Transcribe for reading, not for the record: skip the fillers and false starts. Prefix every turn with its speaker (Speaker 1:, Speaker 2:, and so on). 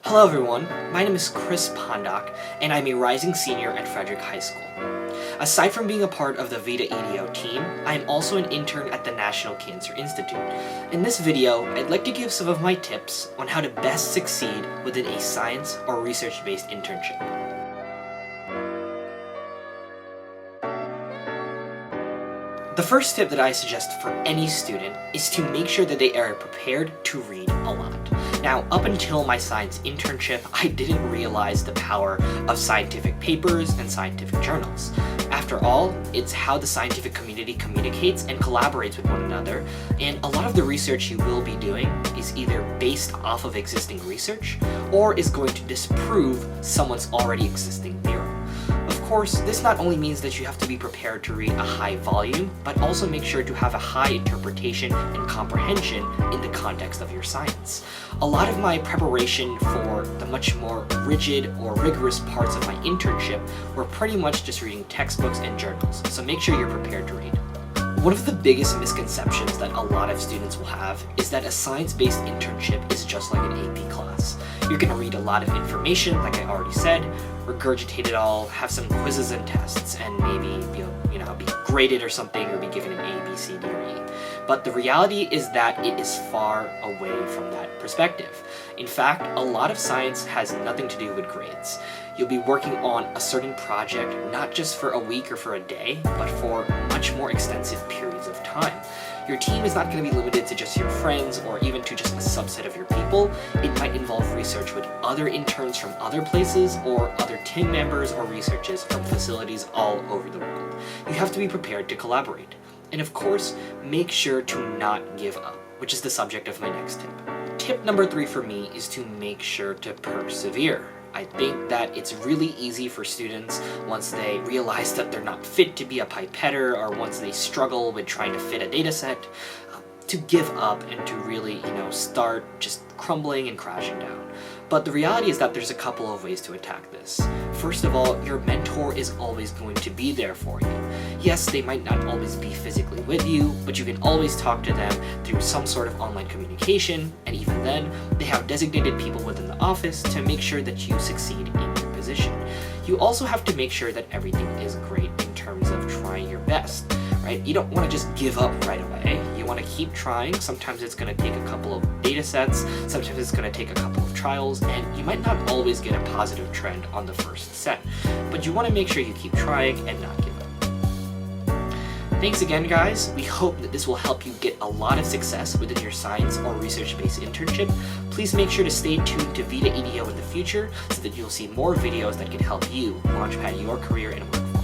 Speaker 1: Hello everyone, my name is Chris Pondoc, and I'm a rising senior at Frederick High School. Aside from being a part of the Vita EDO team, I am also an intern at the National Cancer Institute. In this video, I'd like to give some of my tips on how to best succeed within a science or research-based internship. The first tip that I suggest for any student is to make sure that they are prepared to read a lot. Now, up until my science internship, I didn't realize the power of scientific papers and scientific journals. After all, it's how the scientific community communicates and collaborates with one another, and a lot of the research you will be doing is either based off of existing research or is going to disprove someone's already existing theory. Of course, this not only means that you have to be prepared to read a high volume, but also make sure to have a high interpretation and comprehension in the context of your science. A lot of my preparation for the much more rigid or rigorous parts of my internship were pretty much just reading textbooks and journals, so make sure you're prepared to read. One of the biggest misconceptions that a lot of students will have is that a science-based internship is just like an AP class. You're going to read a lot of information, like I already said, regurgitate it all, have some quizzes and tests, and maybe be graded or something, or be given an A, B, C, D, or E. But the reality is that it is far away from that perspective. In fact, a lot of science has nothing to do with grades. You'll be working on a certain project not just for a week or for a day, but for much more extensive periods of time. Your team is not going to be limited to just your friends or even to just a subset of your people. It might involve research with other interns from other places or other team members or researchers from facilities all over the world. You have to be prepared to collaborate. And of course, make sure to not give up, which is the subject of my next tip. Tip number 3 for me is to make sure to persevere. I think that it's really easy for students once they realize that they're not fit to be a pipetter, or once they struggle with trying to fit a data set, to give up and to really, start just crumbling and crashing down. But the reality is that there's a couple of ways to attack this. First of all, your mentor is always going to be there for you. Yes, they might not always be physically with you, but you can always talk to them through some sort of online communication, and even then, they have designated people within the office to make sure that you succeed in your position. You also have to make sure that everything is great in terms of trying your best, right? You don't want to just give up right away. You want to keep trying. Sometimes it's going to take a couple of data sets, sometimes it's going to take a couple of trials, and you might not always get a positive trend on the first set, but you want to make sure you keep trying and not give up. Thanks again, guys. We hope that this will help you get a lot of success within your science or research-based internship. Please make sure to stay tuned to Vita EDO in the future so that you'll see more videos that can help you launchpad your career and workforce.